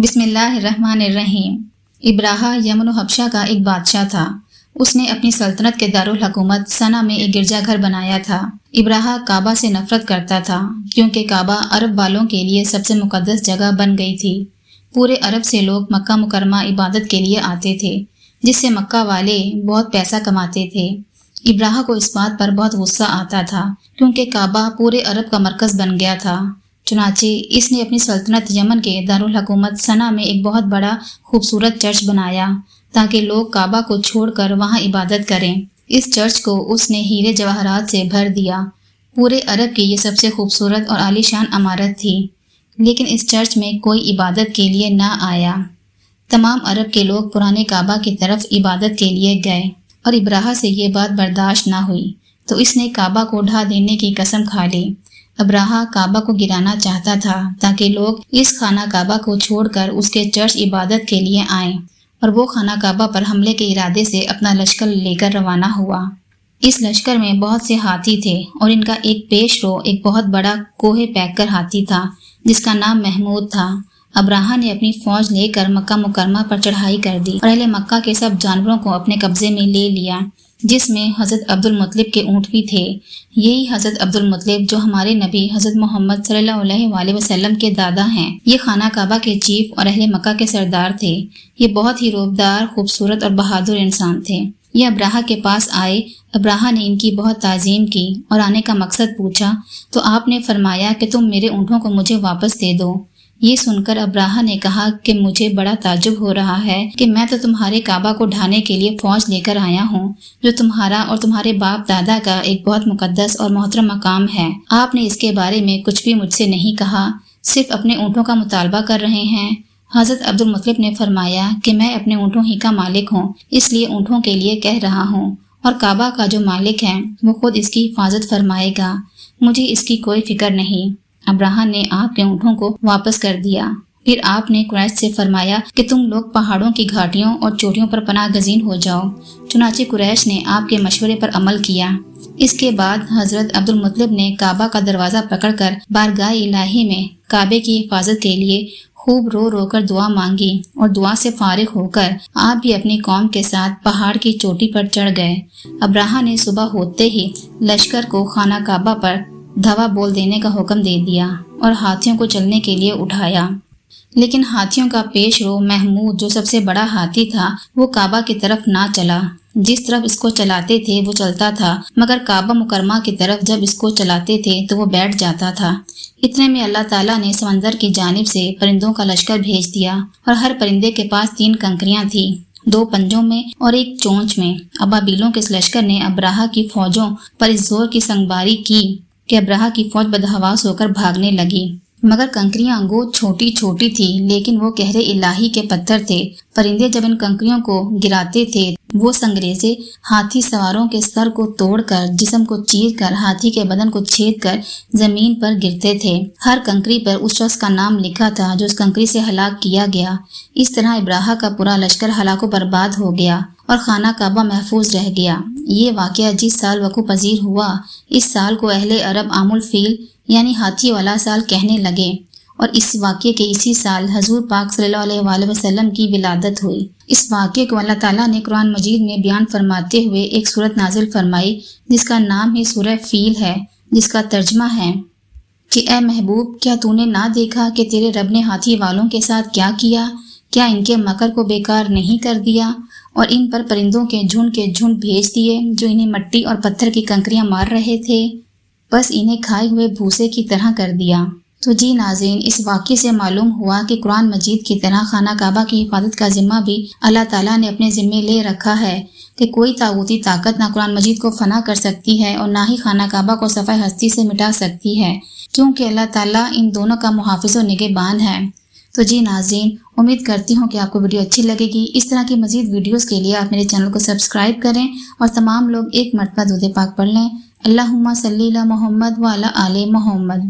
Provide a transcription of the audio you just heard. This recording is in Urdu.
بسم اللہ الرحمن الرحیم۔ ابراہا یمن و حبشہ کا ایک بادشاہ تھا۔ اس نے اپنی سلطنت کے دارالحکومت صنعا میں ایک گرجا گھر بنایا تھا۔ ابراہا کعبہ سے نفرت کرتا تھا کیونکہ کعبہ عرب والوں کے لیے سب سے مقدس جگہ بن گئی تھی۔ پورے عرب سے لوگ مکہ مکرمہ عبادت کے لیے آتے تھے، جس سے مکہ والے بہت پیسہ کماتے تھے۔ ابراہا کو اس بات پر بہت غصہ آتا تھا کیونکہ کعبہ پورے عرب کا مرکز بن گیا تھا۔ چنانچہ اس نے اپنی سلطنت یمن کے دارالحکومت صنعا میں ایک بہت بڑا خوبصورت چرچ بنایا تاکہ لوگ کعبہ کو چھوڑ کر وہاں عبادت کریں۔ اس چرچ کو اس نے ہیرے جواہرات سے بھر دیا۔ پورے عرب کی یہ سب سے خوبصورت اور عالی شان عمارت تھی، لیکن اس چرچ میں کوئی عبادت کے لیے نہ آیا۔ تمام عرب کے لوگ پرانے کعبہ کی طرف عبادت کے لیے گئے اور ابراہا سے یہ بات برداشت نہ ہوئی تو اس نے کعبہ کو ڈھا دینے کی قسم کھا لی۔ ابراہا کعبہ کو گرانا چاہتا تھا تاکہ لوگ اس خانہ کعبہ کو چھوڑ کر اس کے چرچ عبادت کے لیے آئیں، اور وہ خانہ کعبہ پر حملے کے ارادے سے اپنا لشکر لے کر روانہ ہوا۔ اس لشکر میں بہت سے ہاتھی تھے اور ان کا ایک پیش رو ایک بہت بڑا کوہ پیکر ہاتھی تھا جس کا نام محمود تھا۔ ابراہا نے اپنی فوج لے کر مکہ مکرمہ پر چڑھائی کر دی اور اہل مکہ کے سب جانوروں کو اپنے قبضے میں لے لیا، جس میں حضرت عبد المطلب کے اونٹ بھی تھے۔ یہی حضرت عبد المطلب جو ہمارے نبی حضرت محمد صلی اللہ علیہ وآلہ وسلم کے دادا ہیں۔ یہ خانہ کعبہ کے چیف اور اہل مکہ کے سردار تھے۔ یہ بہت ہی روبدار، خوبصورت اور بہادر انسان تھے۔ یہ ابراہا کے پاس آئے۔ ابراہا نے ان کی بہت تعظیم کی اور آنے کا مقصد پوچھا تو آپ نے فرمایا کہ تم میرے اونٹوں کو مجھے واپس دے دو۔ یہ سن کر ابراہا نے کہا کہ مجھے بڑا تعجب ہو رہا ہے کہ میں تو تمہارے کعبہ کو ڈھانے کے لیے فوج لے کر آیا ہوں، جو تمہارا اور تمہارے باپ دادا کا ایک بہت مقدس اور محترم مقام ہے۔ آپ نے اس کے بارے میں کچھ بھی مجھ سے نہیں کہا، صرف اپنے اونٹوں کا مطالبہ کر رہے ہیں۔ حضرت عبد المطلب نے فرمایا کہ میں اپنے اونٹوں ہی کا مالک ہوں، اس لیے اونٹوں کے لیے کہہ رہا ہوں، اور کعبہ کا جو مالک ہے وہ خود اس کی حفاظت فرمائے گا، مجھے اس کی کوئی فکر نہیں۔ ابراہا نے آپ کے اونٹوں کو واپس کر دیا۔ پھر آپ نے قریش سے فرمایا کہ تم لوگ پہاڑوں کی گھاٹیوں اور چوٹیوں پر پناہ گزین ہو جاؤ۔ چنانچہ قریش نے آپ کے مشورے پر عمل کیا۔ اس کے بعد حضرت عبد المطلب نے کعبہ کا دروازہ پکڑ کر بارگاہ الہی میں کعبے کی حفاظت کے لیے خوب رو رو کر دعا مانگی، اور دعا سے فارغ ہو کر آپ بھی اپنی قوم کے ساتھ پہاڑ کی چوٹی پر چڑھ گئے۔ ابراہا نے صبح ہوتے ہی لشکر کو خانہ کعبہ پر دھوا بول دینے کا حکم دے دیا اور ہاتھیوں کو چلنے کے لیے اٹھایا، لیکن ہاتھیوں کا پیش رو محمود جو سب سے بڑا ہاتھی تھا وہ کعبہ کی طرف نہ چلا۔ جس طرف اس کو چلاتے تھے وہ چلتا تھا، مگر کعبہ مکرمہ کی طرف جب اس کو چلاتے تھے تو وہ بیٹھ جاتا تھا۔ اتنے میں اللہ تعالیٰ نے سمندر کی جانب سے پرندوں کا لشکر بھیج دیا، اور ہر پرندے کے پاس 3 کنکریاں تھیں، 2 پنجوں میں اور 1 چونچ میں۔ ابابیلوں کے اس لشکر نے ابراہا کی فوجوں پر اس زور کی سنگباری کی کہ ابراہا کی فوج بدحواس ہو کر بھاگنے لگی، مگر کنکریاں گو چھوٹی چھوٹی تھی لیکن وہ قہر الہی کے پتھر تھے۔ پرندے جب ان کنکریوں کو گراتے تھے وہ سنگریزے ہاتھی سواروں کے سر کو توڑ کر، جسم کو چیر کر، ہاتھی کے بدن کو چھید کر زمین پر گرتے تھے۔ ہر کنکری پر اس شخص کا نام لکھا تھا جو اس کنکری سے ہلاک کیا گیا۔ اس طرح ابراہا کا پورا لشکر ہلاک و برباد ہو گیا اور خانہ کعبہ محفوظ رہ گیا۔ یہ واقعہ جس سال وقوع پذیر ہوا، اس سال کو اہل عرب عام الفیل یعنی ہاتھی والا سال کہنے لگے، اور اس واقعے کے اسی سال حضور پاک صلی اللہ علیہ وآلہ وسلم کی ولادت ہوئی۔ اس واقعے کو اللہ تعالیٰ نے قرآن مجید میں بیان فرماتے ہوئے ایک سورت نازل فرمائی جس کا نام ہی سورہ فیل ہے، جس کا ترجمہ ہے کہ اے محبوب، کیا تو نے نہ دیکھا کہ تیرے رب نے ہاتھی والوں کے ساتھ کیا کیا؟ کیا ان کے مکر کو بیکار نہیں کر دیا اور ان پر پرندوں کے جھنڈ بھیج دیے جو انہیں مٹی اور پتھر کی کنکریاں مار رہے تھے، بس انہیں کھائے ہوئے بھوسے کی طرح کر دیا۔ تو جی ناظرین، اس واقعے سے معلوم ہوا کہ قرآن مجید کی طرح خانہ کعبہ کی حفاظت کا ذمہ بھی اللہ تعالیٰ نے اپنے ذمے لے رکھا ہے کہ کوئی طاغوتی طاقت نہ قرآن مجید کو فنا کر سکتی ہے اور نہ ہی خانہ کعبہ کو صفحہ ہستی سے مٹا سکتی ہے، کیونکہ اللہ تعالیٰ ان دونوں کا محافظ و نگہبان ہے۔ تو جی ناظرین، امید کرتی ہوں کہ آپ کو ویڈیو اچھی لگے گی۔ اس طرح کی مزید ویڈیوز کے لیے آپ میرے چینل کو سبسکرائب کریں اور تمام لوگ ایک مرتبہ درود پاک پڑھ لیں۔ اللہم صلی علی محمد وعلی آل محمد۔